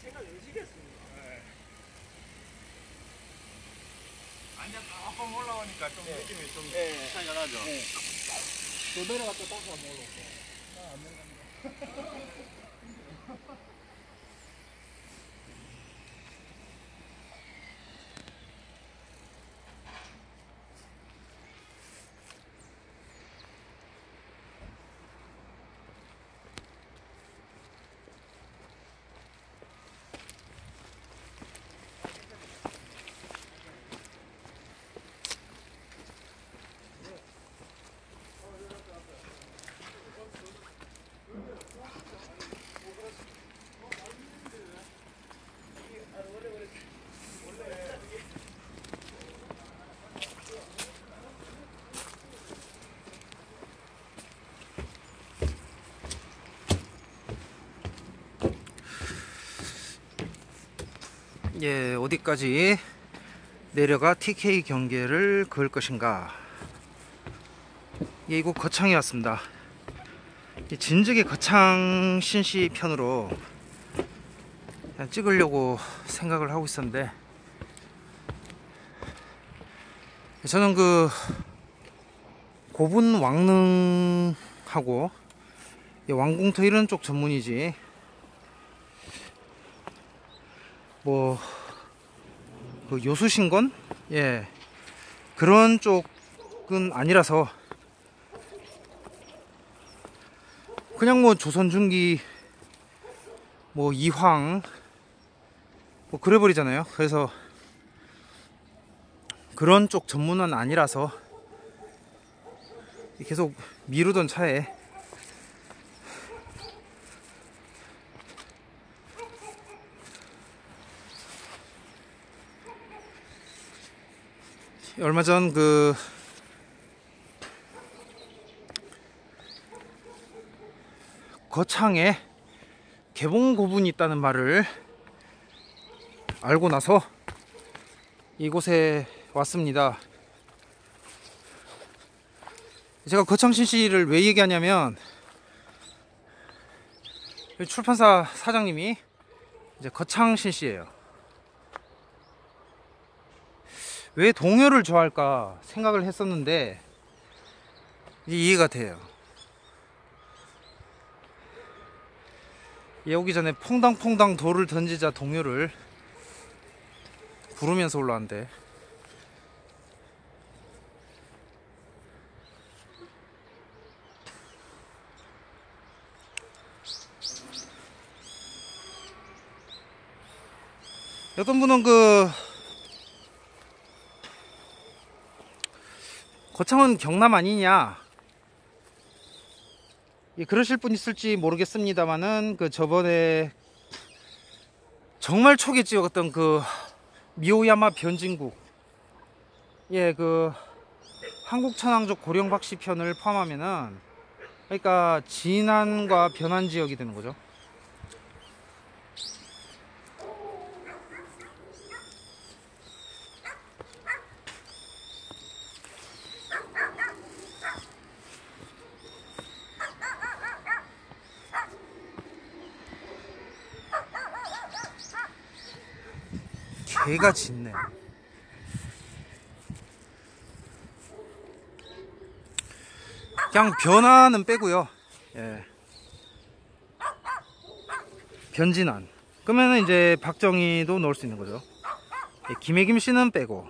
생각 의식했습니다. 네. 안장 조금 올라오니까 좀 느낌이 좀 차이가 나죠. 네. 또 내려갔다 다시 한번 올라오고. 안 내려간다. 예, 어디까지 내려가 TK 경계를 그을 것인가. 예, 이곳 거창에 왔습니다. 진즉에 거창 신시 편으로 그냥 찍으려고 생각을 하고 있었는데, 저는 그 고분 왕릉하고 왕궁터 이런 쪽 전문이지 뭐 그 요수신건 예 그런 쪽은 아니라서 그냥 뭐 조선중기 뭐 이황 뭐 그래 버리잖아요. 그래서 그런 쪽 전문은 아니라서 계속 미루던 차에 얼마 전 그 거창에 개봉 고분이 있다는 말을 알고 나서 이곳에 왔습니다. 제가 거창 신시를 왜 얘기하냐면, 출판사 사장님이 이제 거창 신시예요. 왜 동요를 좋아할까 생각을 했었는데 이해가 돼요. 얘 오기 전에 퐁당퐁당 돌을 던지자 동요를 부르면서 올라왔는데, 어떤 분은 그 거창은 경남 아니냐, 예, 그러실 분 있을지 모르겠습니다만은 그 저번에 정말 초기 찍었던 그 미오야마 변진국, 예, 그 한국천왕족 고령박씨 편을 포함하면은 그러니까 진안과 변안 지역이 되는 거죠. 개가 짖네. 그냥 변화는 빼고요. 예. 변진안. 그러면은 이제 박정희도 넣을 수 있는 거죠. 예, 김혜김 씨는 빼고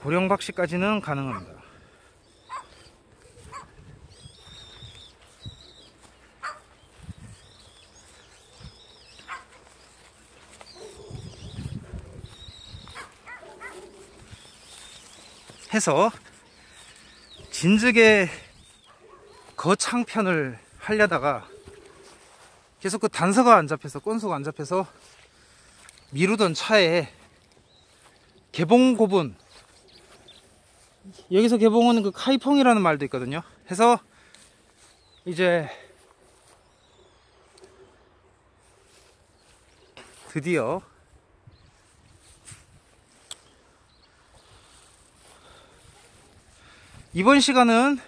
고령박 씨까지는 가능합니다. 해서 진즉에 거창편을 하려다가 계속 그 단서가 안 잡혀서, 건수가 안 잡혀서 미루던 차에 개봉고분, 여기서 개봉은 그 카이펑이라는 말도 있거든요. 해서 이제 드디어 이번 시간은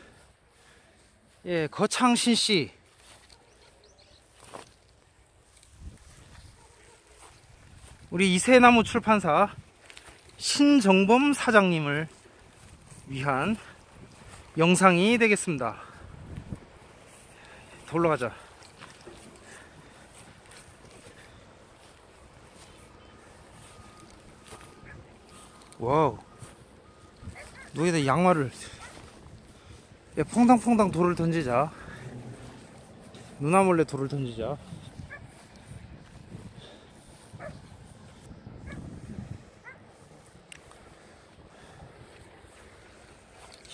예, 거창신씨 우리 이세나무 출판사 신정범 사장님을 위한 영상이 되겠습니다. 더 올라가자. 와우, 여기다 양말을, 야, 퐁당퐁당 돌을 던지자. 누나 몰래 돌을 던지자.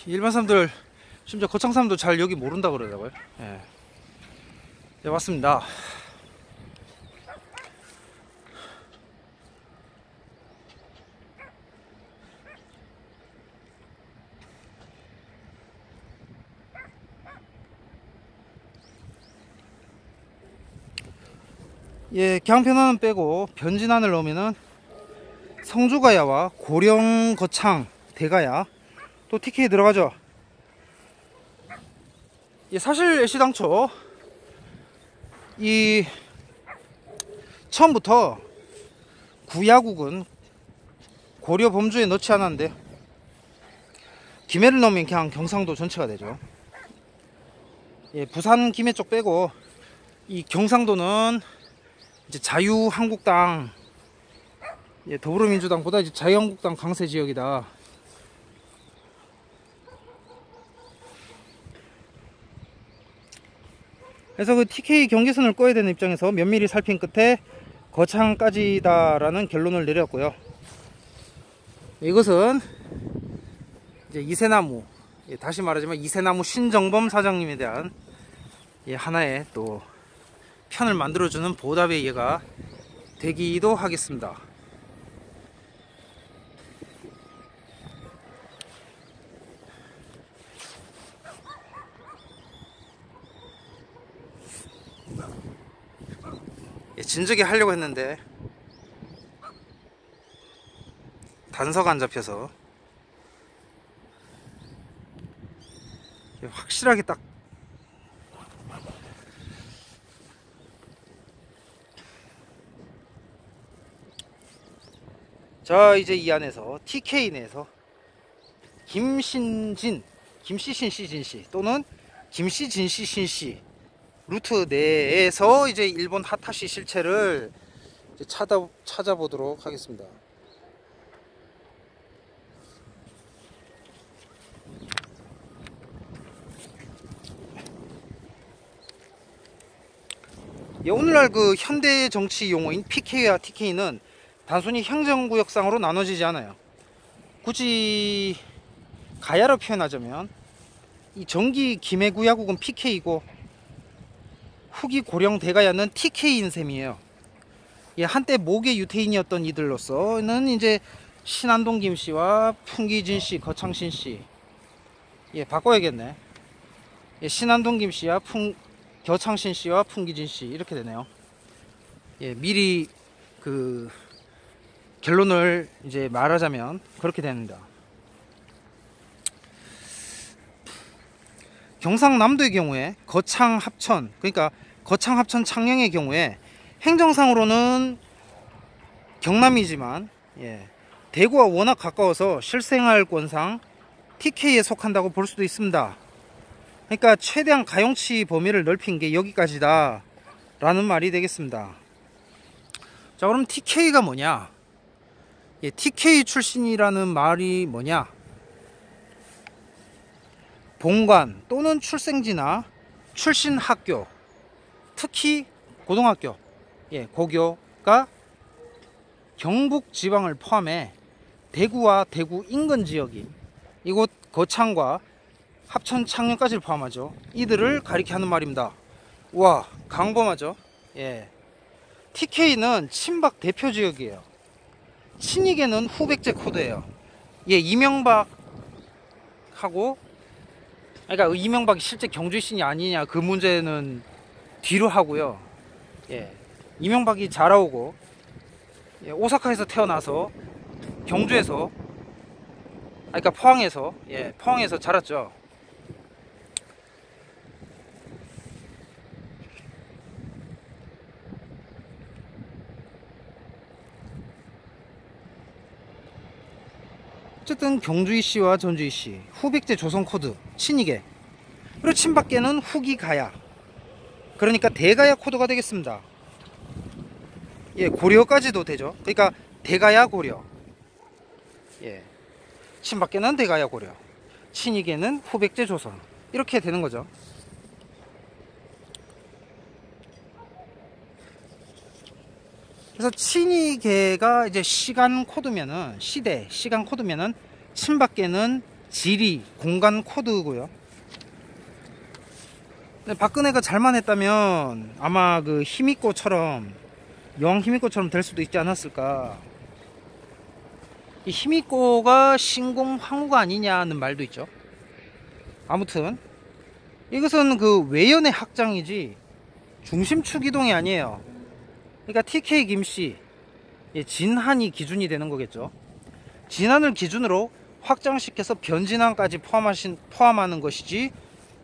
일반 사람들, 심지어 거창 사람도 잘 여기 모른다 그러더라고요. 예. 네, 맞습니다. 예, 강편안은 빼고 변진안을 넣으면은 성주가야와 고령거창 대가야 또 TK 들어가죠. 예, 사실 애시당초 이 처음부터 구야국은 고려 범주에 넣지 않았는데 김해를 넣으면 그냥 경상도 전체가 되죠. 예, 부산 김해 쪽 빼고 이 경상도는 이제 자유한국당, 예, 더불어민주당보다 이제 자유한국당 강세 지역이다. 그래서 그 TK 경계선을 꺼야 되는 입장에서 면밀히 살핀 끝에 거창까지다라는 결론을 내렸고요. 이것은 이제 이세나무, 예, 다시 말하지만 이세나무 신정범 사장님에 대한, 예, 하나의 또 편을 만들어주는 보답의 예가 되기도 하겠습니다. 예, 진작에 하려고 했는데 단서가 안 잡혀서 확실하게 딱 자, 이제 이 안에서 TK 내에서 김신진, 김씨신씨 진씨 또는 김씨진씨 신씨 루트 내에서 이제 일본 하타시 실체를 이제 찾아보도록 하겠습니다. 예, 오늘날 그 현대 정치 용어인 PK와 TK는 단순히 행정구역상으로 나눠지지 않아요. 굳이 가야로 표현하자면 이 정기 김해구야국은 PK이고 후기 고령 대가야는 TK인 셈이에요. 예, 한때 모계 유태인이었던 이들로서는 이제 신안동 김씨와 풍기진씨, 거창신씨, 예, 바꿔야겠네. 예, 신안동 김씨와 거창신씨와 풍기진씨 이렇게 되네요. 예, 미리 그 결론을 이제 말하자면 그렇게 됩니다. 경상남도의 경우에 거창 합천, 그러니까 거창 합천 창녕의 경우에 행정상으로는 경남이지만, 예, 대구와 워낙 가까워서 실생활권상 TK에 속한다고 볼 수도 있습니다. 그러니까 최대한 가용치 범위를 넓힌 게 여기까지다 라는 말이 되겠습니다. 자, 그럼 TK가 뭐냐? 예, TK 출신이라는 말이 뭐냐? 본관 또는 출생지나 출신 학교, 특히 고등학교, 예, 고교가 경북 지방을 포함해 대구와 대구 인근 지역인 이곳 거창과 합천 창녕까지를 포함하죠. 이들을 가리켜 하는 말입니다. 와, 강범하죠. 예, TK는 친박 대표 지역이에요. 친이계는 후백제 코드예요. 예, 이명박하고, 그러니까 이명박이 실제 경주신이 아니냐 그 문제는 뒤로 하고요. 예, 이명박이 자라오고, 예, 오사카에서 태어나서 경주에서, 그러니까 포항에서, 예, 포항에서 자랐죠. 어쨌든 경주이씨와 전주이씨, 후백제 조선코드, 친이계, 그리고 친박계는 후기가야, 그러니까 대가야 코드가 되겠습니다. 예, 고려까지도 되죠. 그러니까 대가야 고려. 예, 친박계는 대가야 고려, 친이계는 후백제 조선, 이렇게 되는 거죠. 그래서 친이계가 이제 시간 코드면은, 시간 코드면은, 친박계는 지리, 공간 코드고요. 근데 박근혜가 잘만 했다면 아마 그 히미코처럼, 여왕 히미코처럼 될 수도 있지 않았을까. 이 히미코가 신공황후가 아니냐는 말도 있죠. 아무튼 이것은 그 외연의 확장이지 중심축 이동이 아니에요. 그러니까 TK 김씨, 진한이 기준이 되는 거겠죠. 진한을 기준으로 확장시켜서 변진한까지 포함하는 것이지,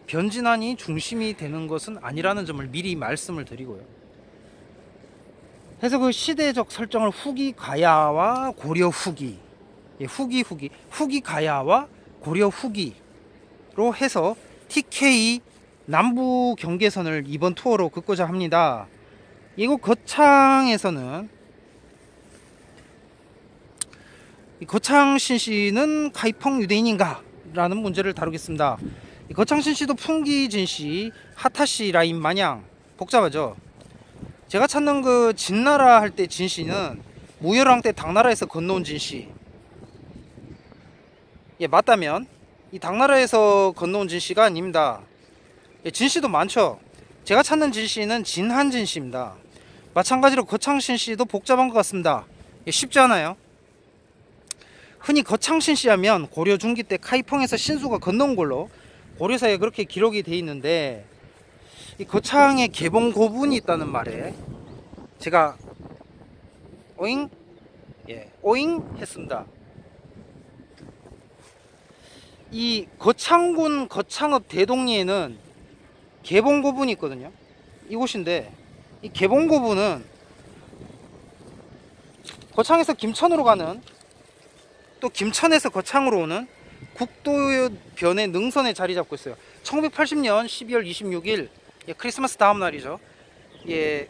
변진한이 중심이 되는 것은 아니라는 점을 미리 말씀을 드리고요. 그래서 그 시대적 설정을 후기 가야와 고려 후기, 후기 가야와 고려 후기로 해서 TK 남부 경계선을 이번 투어로 긋고자 합니다. 이곳 거창에서는, 거창 신씨는 카이펑 유대인인가? 라는 문제를 다루겠습니다. 거창 신씨도 풍기 진씨, 하타씨 라인 마냥 복잡하죠. 제가 찾는 그 진나라 할 때 진씨는 무열왕 때 당나라에서 건너온 진씨. 예, 맞다면 이 당나라에서 건너온 진씨가 아닙니다. 예, 진씨도 많죠. 제가 찾는 진씨는 진한 진씨입니다. 마찬가지로 거창신씨도 복잡한 것 같습니다. 예, 쉽지 않아요. 흔히 거창신씨 하면 고려 중기 때 카이펑에서 신수가 건너온 걸로 고려사에 그렇게 기록이 돼 있는데, 이 거창의 개봉 고분이 있다는 말에 제가 오잉? 예, 오잉 했습니다. 이 거창군 거창읍 대동리에는 개봉 고분이 있거든요. 이곳인데, 이 개봉고분은 거창에서 김천으로 가는, 또 김천에서 거창으로 오는 국도변의 능선에 자리 잡고 있어요. 1980년 12월 26일, 예, 크리스마스 다음 날이죠. 예,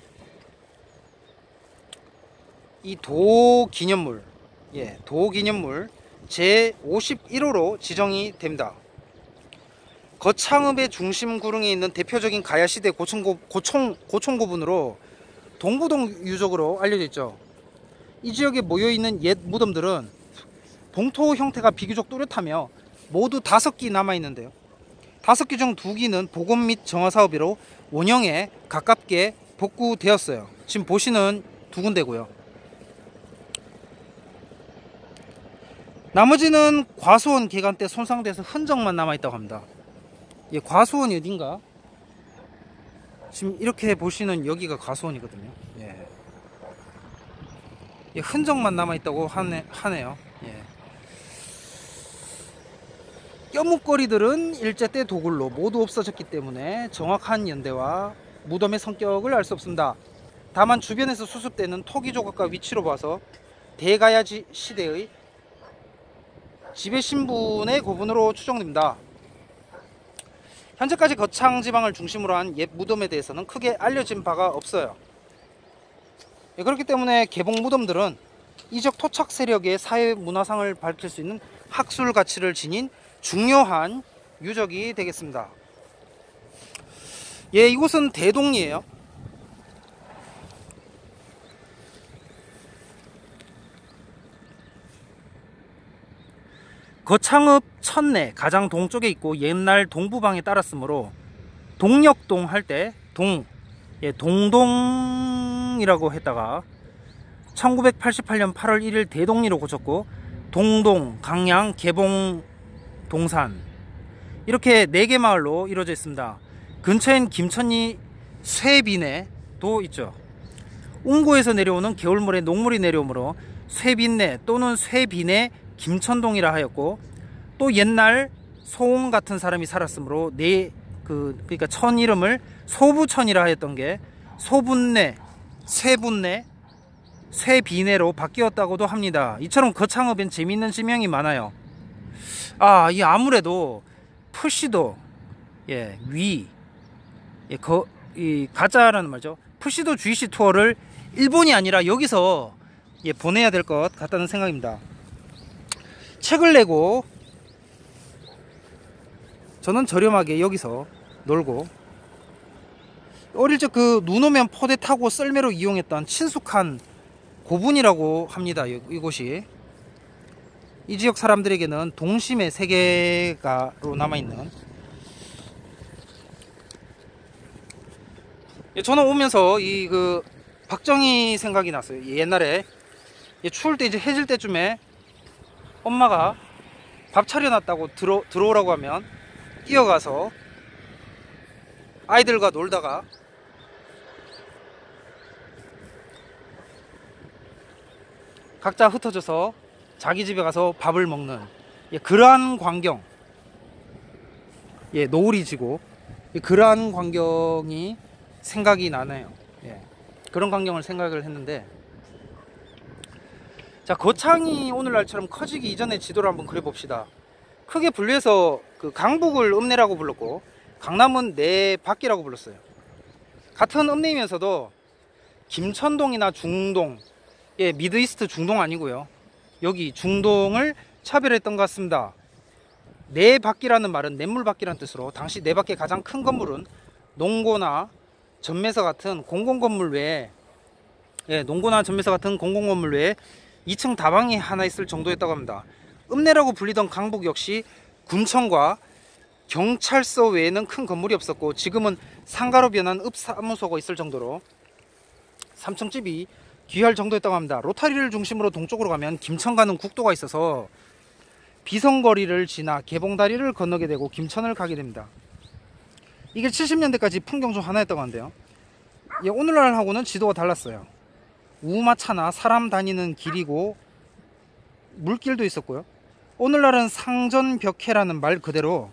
이 도기념물, 예, 도기념물 제51호로 지정이 됩니다. 거창읍의 중심 구릉에 있는 대표적인 가야시대 고총고분으로 동부동 유적으로 알려져 있죠. 이 지역에 모여있는 옛 무덤들은 봉토 형태가 비교적 또렷하며 모두 5기 남아있는데요. 5기 중 2기는 복원 및 정화 사업으로 원형에 가깝게 복구되었어요. 지금 보시는 2군데고요. 나머지는 과수원 개간 때 손상돼서 흔적만 남아있다고 합니다. 예, 과수원이 어딘가? 지금 이렇게 보시는 여기가 과수원이거든요. 예. 예, 흔적만 남아있다고 하네요. 예. 뼈목걸이들은 일제 때 도굴로 모두 없어졌기 때문에 정확한 연대와 무덤의 성격을 알 수 없습니다. 다만 주변에서 수습되는 토기 조각과 위치로 봐서 대가야 시대의 지배신분의 고분으로 추정됩니다. 현재까지 거창 지방을 중심으로 한 옛 무덤에 대해서는 크게 알려진 바가 없어요. 예, 그렇기 때문에 개봉 무덤들은 이적 토착 세력의 사회 문화상을 밝힐 수 있는 학술 가치를 지닌 중요한 유적이 되겠습니다. 예, 이곳은 대동리예요. 거창읍 천내 가장 동쪽에 있고 옛날 동부방에 따랐으므로 동력동 할 때 동동이라고 했다가 1988년 8월 1일 대동리로 고쳤고, 동동, 강양, 개봉, 동산, 이렇게 4개 마을로 이루어져 있습니다. 근처엔 김천리 쇠비내도 있죠. 웅고에서 내려오는 겨울물에 녹물이 내려오므로 쇠빈내 또는 쇠비내 김천동이라 하였고, 또 옛날 소옹 같은 사람이 살았으므로 그러니까 천 이름을 소부천이라 하였던 게 소분내, 쇠분내, 쇠비내로 바뀌었다고도 합니다. 이처럼 거창읍엔 재미있는 지명이 많아요. 이 아무래도 푸시도, 예, 위, 예, 이 가짜라는 말이죠. 푸시도 GC 투어를 일본이 아니라 여기서, 예, 보내야 될 것 같다는 생각입니다. 책을 내고 저는 저렴하게 여기서 놀고, 어릴 적 그 눈 오면 포대 타고 썰매로 이용했던 친숙한 고분이라고 합니다. 이곳이 이 지역 사람들에게는 동심의 세계가로 남아있는, 저는 오면서 이 그 박정희 생각이 났어요. 옛날에 추울 때 이제 해질 때쯤에 엄마가 밥 차려놨다고 들어오라고 하면 뛰어가서 아이들과 놀다가 각자 흩어져서 자기 집에 가서 밥을 먹는, 그러한 광경, 노을이 지고 그러한 광경이 생각이 나네요. 그런 광경을 생각을 했는데, 자, 거창이 오늘날처럼 커지기 이전의 지도를 한번 그려봅시다. 크게 분류해서 그 강북을 읍내라고 불렀고 강남은 내밖이라고 불렀어요. 같은 읍내이면서도 김천동이나 중동, 미드이스트 중동 아니고요, 여기 중동을 차별했던 것 같습니다. 내밖이라는 말은 냇물밖이라는 뜻으로, 당시 내밖의 가장 큰 건물은 농고나 전매서 같은 공공건물 외에, 농고나 전매서 같은 공공건물 외에 2층 다방이 하나 있을 정도였다고 합니다. 읍내라고 불리던 강북 역시 군청과 경찰서 외에는 큰 건물이 없었고, 지금은 상가로 변한 읍사무소가 있을 정도로 3층 집이 귀할 정도였다고 합니다. 로타리를 중심으로 동쪽으로 가면 김천 가는 국도가 있어서 비성거리를 지나 개봉다리를 건너게 되고 김천을 가게 됩니다. 이게 70년대까지 풍경 중 하나였다고 하는데요, 오늘날하고는 지도가 달랐어요. 우마차나 사람 다니는 길이고 물길도 있었고요, 오늘날은 상전벽해라는 말 그대로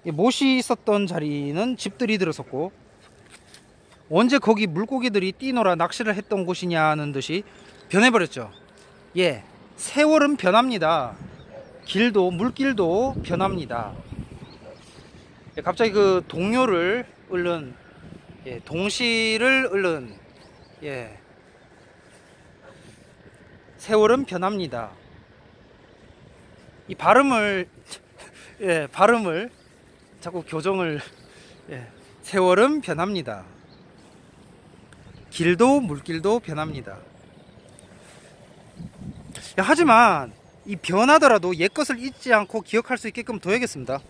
못이 있었던 자리는 집들이 들어섰고, 언제 거기 물고기들이 뛰놀아 낚시를 했던 곳이냐는 듯이 변해버렸죠. 세월은 변합니다. 길도, 물길도 변합니다. 갑자기 그 동요를 읊는, 동시를 읊는, 세월은 변합니다. 이 발음을 발음을 자꾸 교정을, 세월은 변합니다. 길도 물길도 변합니다. 하지만 이 변하더라도 옛것을 잊지 않고 기억할 수 있게끔 둬야겠습니다.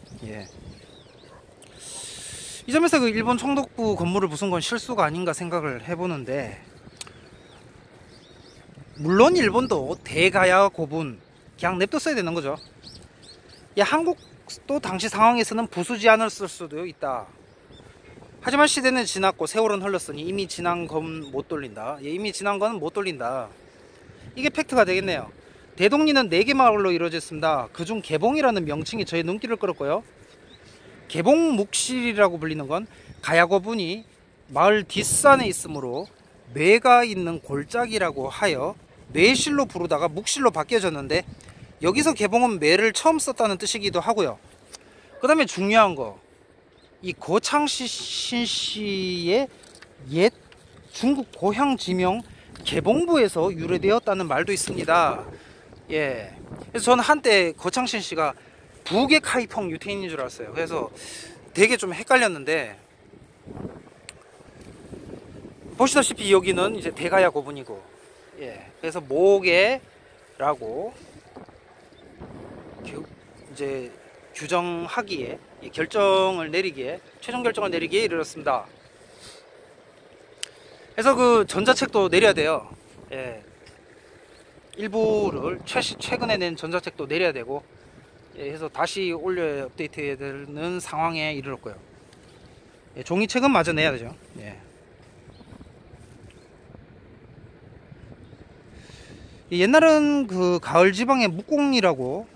이 점에서 그 일본 총독부 건물을 부순 건 실수가 아닌가 생각을 해보는데, 물론 일본도 대가야 고분 그냥 냅뒀어야 되는 거죠. 한국도 당시 상황에서는 부수지 않았을 수도 있다. 하지만 시대는 지났고 세월은 흘렀으니 이미 지난 건 못 돌린다. 이미 지난 건 못 돌린다. 이게 팩트가 되겠네요. 대동리는 4개 마을로 이루어졌습니다. 그중 개봉이라는 명칭이 저의 눈길을 끌었고요, 개봉묵실이라고 불리는 건 가야고분이 마을 뒷산에 있으므로 뇌가 있는 골짜기라고 하여 뇌실로 부르다가 묵실로 바뀌어졌는데, 여기서 개봉은 매를 처음 썼다는 뜻이기도 하고요. 그 다음에 중요한 거, 이 고창신 씨의 옛 중국 고향 지명 개봉부에서 유래되었다는 말도 있습니다. 그래서 저는 한때 고창신 씨가 북의 카이펑 유태인인 줄 알았어요. 그래서 되게 좀 헷갈렸는데, 보시다시피 여기는 이제 대가야 고분이고, 그래서 모계라고 이제 규정하기에, 결정을 내리기에, 최종 결정을 내리기에 이르렀습니다. 그래서 그 전자책도 내려야 돼요. 일부를 최근에 낸 전자책도 내려야 되고, 해서 다시 올려 업데이트해야 되는 상황에 이르렀고요. 종이책은 마저 내야 되죠. 옛날은 그 가을지방의 묵공리라고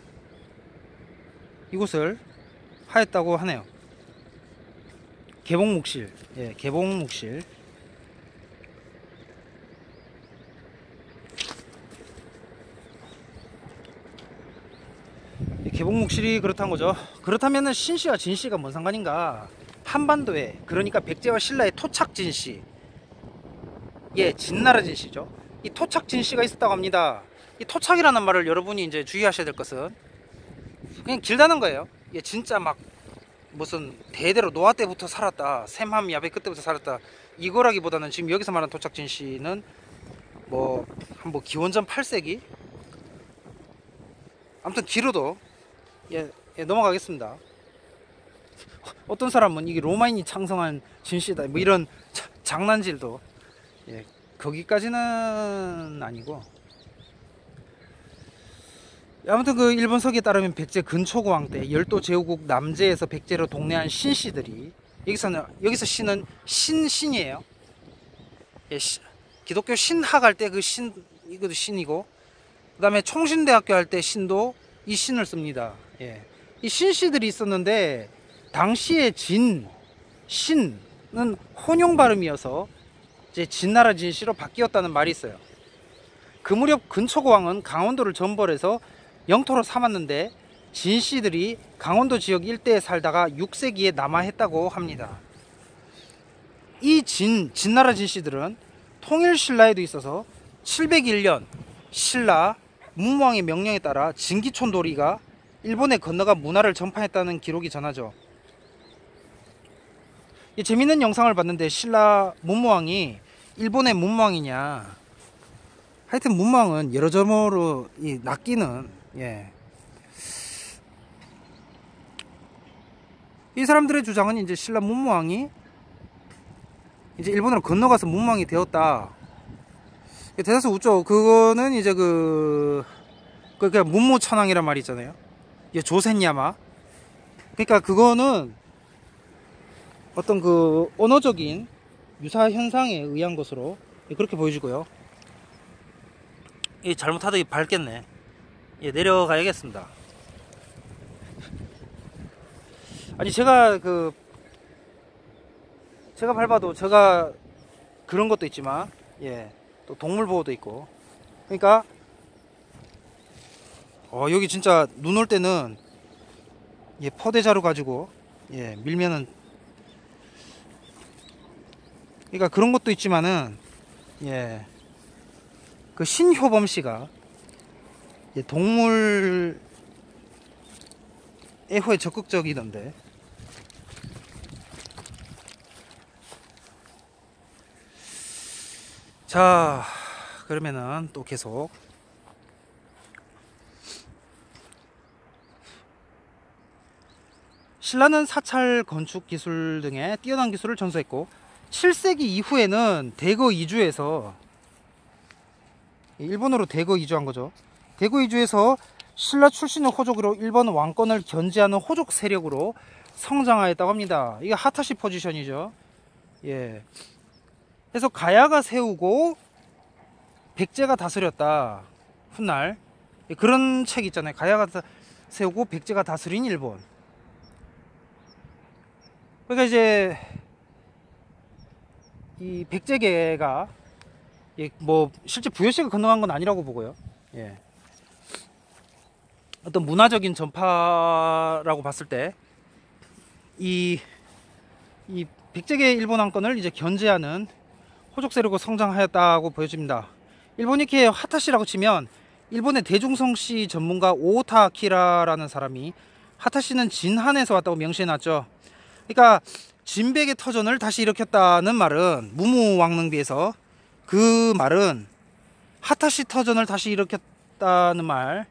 이곳을 하였다고 하네요. 개봉묵실, 개봉묵실. 개복목실이 그렇다는 거죠. 그렇다면은 신씨와 진씨가 뭔 상관인가? 한반도에, 그러니까 백제와 신라의 토착 진씨, 예, 진나라 진씨죠. 이 토착 진씨가 있었다고 합니다. 이 토착이라는 말을 여러분이 이제 주의하셔야 될 것은 그냥 길다는 거예요. 예, 진짜 막 무슨 대대로 노아 때부터 살았다, 샘함 야베 그때부터 살았다, 이거라기보다는 지금 여기서 말하는 토착 진씨는 뭐 기원전 8세기, 아무튼 뒤로도 예, 넘어가겠습니다. 어떤 사람은 이게 로마인이 창성한 진씨다 뭐 이런 장난질도, 예, 거기까지는 아니고, 아무튼 그 일본서기에 따르면 백제 근초고왕 때 열도 제후국 남제에서 백제로 동내한 신씨들이, 여기서 신은 신이에요. 예, 기독교 신학 할 때 그 신, 이것도 신이고, 그 다음에 총신대학교 할 때 신도 이 신을 씁니다. 예. 이 신씨들이 있었는데 당시에 신은 혼용 발음이어서 이제 진나라 진씨로 바뀌었다는 말이 있어요. 그 무렵 근초고왕은 강원도를 전벌해서 영토로 삼았는데 진씨들이 강원도 지역 일대에 살다가 6세기에 남하했다고 합니다. 이 진나라 진씨들은 통일신라에도 있어서 701년 신라 문무왕의 명령에 따라 진기촌 도리가 일본에 건너가 문화를 전파했다는 기록이 전하죠. 이 재밌는 영상을 봤는데 신라 문무왕이 일본의 문무왕이냐, 하여튼 문무왕은 여러저러로 낚이는, 예, 이 사람들의 주장은 이제 신라 문무왕이 이제 일본으로 건너가서 문무왕이 되었다. 대다수 웃죠. 그거는 이제 그냥 문무천왕이란 말이 있잖아요. 예, 조센야마. 그러니까 그거는 어떤 그 언어적인 유사 현상에 의한 것으로 그렇게 보여지고요. 예, 잘못하다 밟겠네. 예, 내려가야겠습니다. 아니 제가 밟아도 제가 그런 것도 있지만, 예, 또 동물 보호도 있고, 그러니까 여기 진짜 눈 올 때는, 예, 포대자루 가지고, 예, 밀면은, 그러니까 그런 것도 있지만은, 예, 그 신효범 씨가, 예, 동물 애호에 적극적이던데. 자, 그러면은 또 계속 신라는 사찰 건축 기술 등의 뛰어난 기술을 전수했고 7세기 이후에는 대거 이주해서, 일본으로 대거 이주한 거죠. 대거 이주해서 신라 출신의 호족으로 일본 왕권을 견제하는 호족 세력으로 성장하였다고 합니다. 이게 하타시 포지션이죠. 예. 그래서 가야가 세우고 백제가 다스렸다. 훗날 그런 책 있잖아요. 가야가 세우고 백제가 다스린 일본. 그러니까 이제 이 백제계가, 예, 뭐 실제 부여씨가 건너간 건 아니라고 보고요. 예. 어떤 문화적인 전파라고 봤을 때 이 백제계 일본 왕권을 이제 견제하는 호족 세력으로 성장하였다고 보여집니다. 일본이키의 하타시라고 치면 일본의 대중성씨 전문가 오타 아키라라는 사람이 하타시는 진한에서 왔다고 명시해놨죠. 그러니까 진백의 터전을 다시 일으켰다는 말은, 무무왕릉비에서 그 말은 하타시 터전을 다시 일으켰다는 말,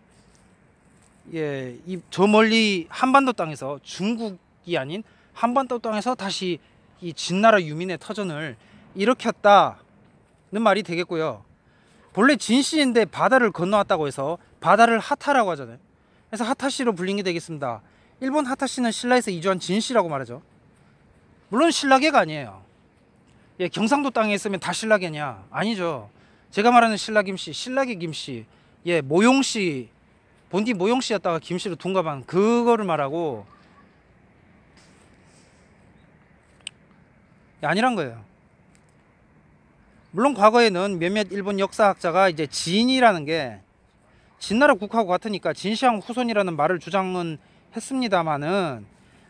예, 저 멀리 한반도 땅에서, 중국이 아닌 한반도 땅에서 다시 이 진나라 유민의 터전을 일으켰다는 말이 되겠고요. 본래 진씨인데 바다를 건너왔다고 해서 바다를 하타라고 하잖아요. 그래서 하타시로 불린 게 되겠습니다. 일본 하타시는 신라에서 이주한 진씨라고 말하죠. 물론 신라계가 아니에요. 예, 경상도 땅에 있으면 다 신라계냐? 아니죠. 제가 말하는 신라김씨, 신라계 김씨, 예, 모용씨, 본디 모용씨였다가 김씨로 둔갑한 그거를 말하고, 예, 아니란 거예요. 물론 과거에는 몇몇 일본 역사학자가 이제 진이라는 게 진나라 국하고 같으니까 진시황 후손이라는 말을 주장은 했습니다마는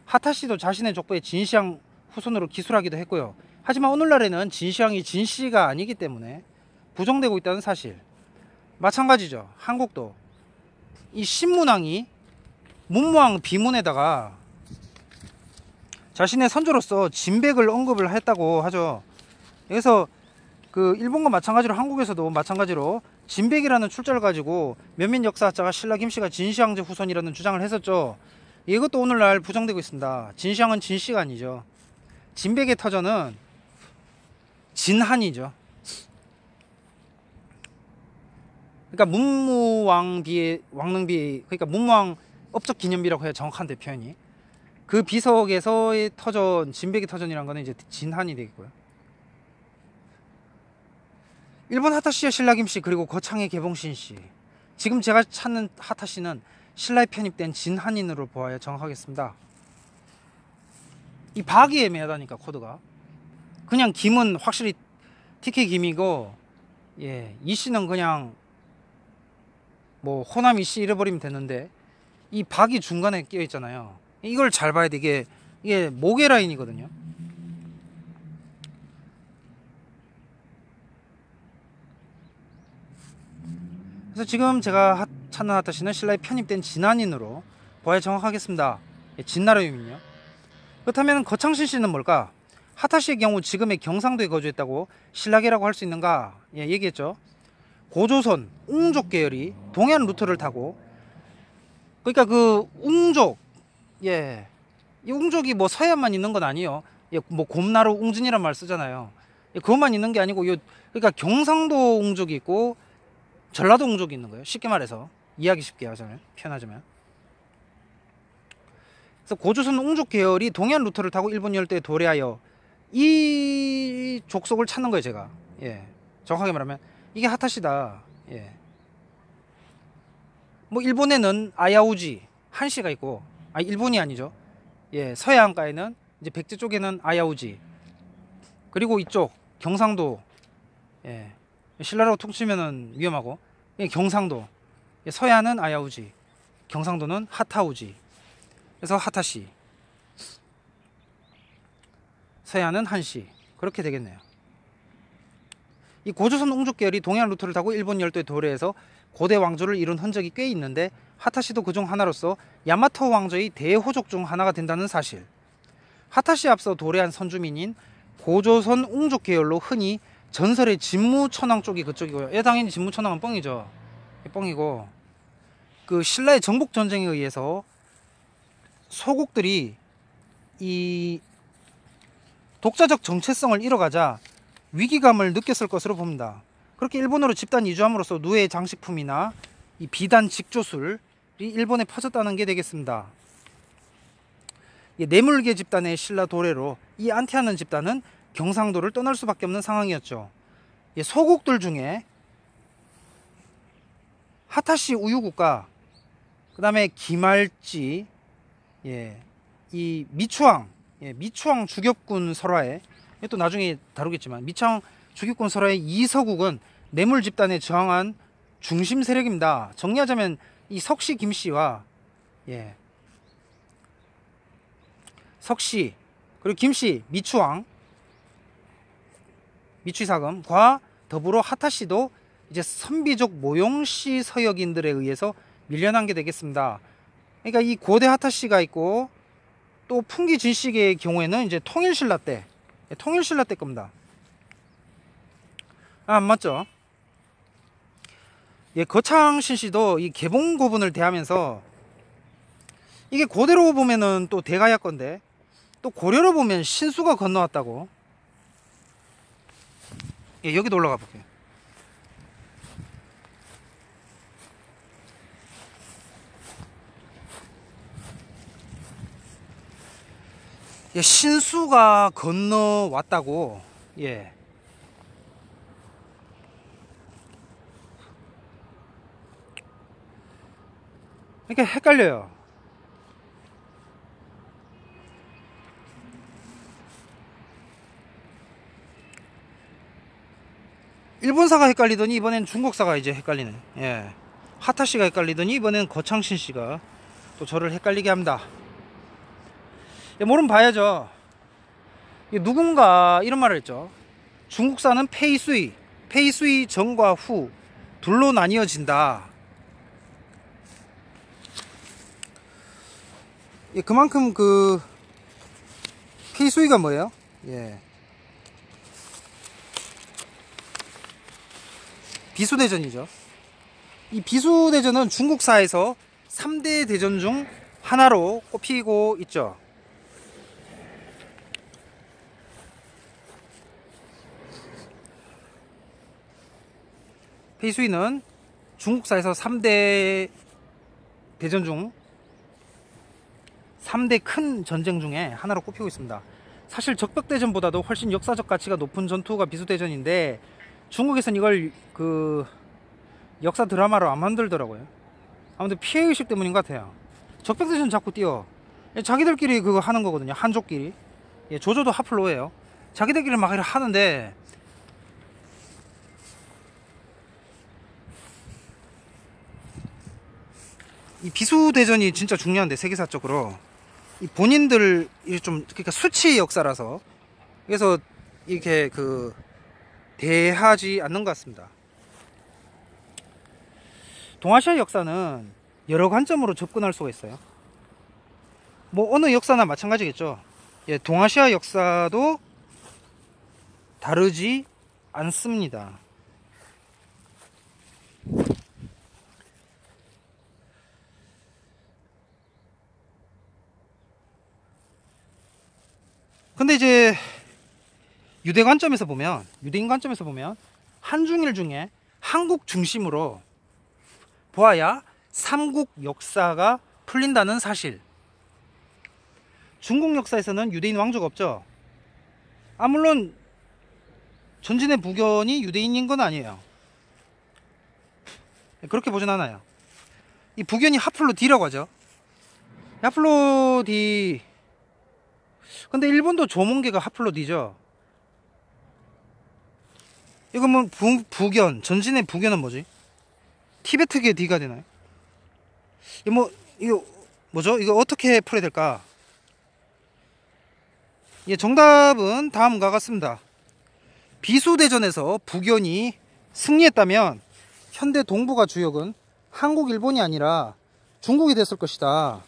하타씨도 자신의 족보에 진시황 후손으로 기술하기도 했고요. 하지만 오늘날에는 진시황이 진씨가 아니기 때문에 부정되고 있다는 사실. 마찬가지죠. 한국도 이 신문왕이 문무왕 비문에다가 자신의 선조로서 진백을 언급을 했다고 하죠. 그래서 그 일본과 마찬가지로 한국에서도 마찬가지로 진백이라는 출자를 가지고 몇몇 역사학자가 신라 김씨가 진시황제 후손이라는 주장을 했었죠. 이것도 오늘날 부정되고 있습니다. 진시황은 진씨가 아니죠. 진백의 터전은 진한이죠. 그러니까 문무왕비의 왕릉비, 그러니까 문무왕 업적 기념비라고 해야 정확한데 표현이. 그 비석에서의 터전, 진백의 터전이란 거는 이제 진한이 되겠고요. 일본 하타시의 신라 김씨 그리고 거창의 개봉신씨. 지금 제가 찾는 하타시는 신라에 편입된 진한인으로 보아야 정확하겠습니다. 이 박이 애매하다니까 코드가. 그냥 김은 확실히 TK 김이고, 예, 이씨는 그냥 뭐 호남 이씨 잃어버리면 되는데 이 박이 중간에 끼어 있잖아요. 이걸 잘 봐야 돼. 이게 모계 라인이거든요. 그래서 지금 제가 찾는 하타시는 신라에 편입된 진한인으로 보아야 정확하겠습니다. 예, 진나라유민요. 그렇다면 거창신씨는 뭘까? 하타시의 경우 지금의 경상도에 거주했다고 신라계라고 할 수 있는가? 예, 얘기했죠. 고조선 웅족 계열이 동해안 루트를 타고, 그러니까 그 웅족, 예, 이 웅족이 뭐 서해안만 있는 건 아니에요. 예, 뭐 곰나루 웅진이란 말 쓰잖아요. 예, 그것만 있는 게 아니고 그러니까 경상도 웅족이 있고 전라도 웅족이 있는 거예요. 쉽게 말해서 이해하기 쉽게 하자면, 표현하자면. 그래서 고조선 웅족 계열이 동해안 루트를 타고 일본 열도에 도래하여 이 족속을 찾는 거예요, 제가. 예, 정확하게 말하면 이게 하타시다. 예. 뭐 일본에는 아야우지 한씨가 있고, 일본이 아니죠. 예, 서해안가에는 이제 백제 쪽에는 아야우지, 그리고 이쪽 경상도, 예, 신라라고 퉁치면은 위험하고, 예, 경상도, 예, 서해안은 아야우지, 경상도는 하타우지. 그래서 하타시, 서해안은 한씨, 그렇게 되겠네요. 이 고조선 웅족 계열이 동해안 루트를 타고 일본 열도에 도래해서 고대 왕조를 이룬 흔적이 꽤 있는데 하타시도 그중 하나로서 야마토 왕조의 대호족 중 하나가 된다는 사실. 하타시에 앞서 도래한 선주민인 고조선 웅족 계열로 흔히 전설의 진무천왕 쪽이 그쪽이고요. 예, 당연히 진무천왕은 뻥이죠. 뻥이고, 그 신라의 정복 전쟁에 의해서 소국들이 이 독자적 정체성을 잃어가자 위기감을 느꼈을 것으로 봅니다. 그렇게 일본으로 집단 이주함으로써 누의 장식품이나 이 비단 직조술이 일본에 퍼졌다는 게 되겠습니다. 내물계 집단의 신라 도래로 이 안티하는 집단은 경상도를 떠날 수밖에 없는 상황이었죠. 소국들 중에 하타시 우유국과 그 다음에 기말지, 예, 이 미추왕, 예, 미추왕 주격군 설화에, 또 나중에 다루겠지만 미추왕 주격군 설화의 이서국은 내물 집단에 저항한 중심 세력입니다. 정리하자면 이 석씨 김씨와, 예, 석씨 그리고 김씨 미추왕, 미취사금과 더불어 하타시도 이제 선비족 모용씨 서역인들에 의해서 밀려난 게 되겠습니다. 그러니까 이 고대 하타시가 있고, 또 풍기 진씨의 경우에는 이제 통일신라 때, 통일신라 때 겁니다. 안 맞죠? 예, 거창신씨도 이 개봉고분을 대하면서, 이게 고대로 보면은 또 대가야 건데, 또 고려로 보면 신수가 건너왔다고. 예, 여기도 올라가 볼게요. 예, 신수가 건너왔다고. 예. 그러니까 헷갈려요. 일본사가 헷갈리더니 이번엔 중국사가 이제 헷갈리네. 예. 하타씨가 헷갈리더니 이번엔 거창신씨가 또 저를 헷갈리게 합니다. 모르면 봐야죠. 누군가 이런 말을 했죠. 중국산은 페이수이 전과 후 둘로 나뉘어진다. 그만큼 그 페이수이가 뭐예요? 비수대전이죠. 이 비수대전은 중국사에서 3대 대전 중 하나로 꼽히고 있죠. 페이수이는 중국사에서 3대 대전 중 3대 큰 전쟁 중에 하나로 꼽히고 있습니다. 사실 적벽대전보다도 훨씬 역사적 가치가 높은 전투가 비수대전인데 중국에선 이걸 그 역사 드라마로 안 만들더라고요. 아무튼 피해의식 때문인 것 같아요. 적벽대전 자꾸 띄워. 자기들끼리 그거 하는 거거든요. 한족끼리. 조조도 하플로예요. 자기들끼리 막 이렇게 하는데 이 비수대전이 진짜 중요한데, 세계사적으로 이 본인들 좀 그러니까 수치의 역사라서 그래서 이렇게 그 대하지 않는 것 같습니다. 동아시아 역사는 여러 관점으로 접근할 수가 있어요. 뭐 어느 역사나 마찬가지겠죠. 동아시아 역사도 다르지 않습니다. 근데 이제 유대인 관점에서 보면 한중일 중에 한국 중심으로 보아야 삼국 역사가 풀린다는 사실. 중국 역사에서는 유대인 왕조가 없죠. 물론 전진의 부견이 유대인인 건 아니에요. 그렇게 보진 않아요. 이 부견이 하플로-D라고 하죠. 하플로-D. 근데 일본도 조몬계가 하플로-D죠. 이거 뭐 부견, 전진의 부견은 뭐지? 티베트계 D가 되나요? 이거 뭐죠? 이거 어떻게 풀어야 될까? 정답은 다음과 같습니다. 비수대전에서 부견이 승리했다면 현대 동북아 주역은 한국, 일본이 아니라 중국이 됐을 것이다.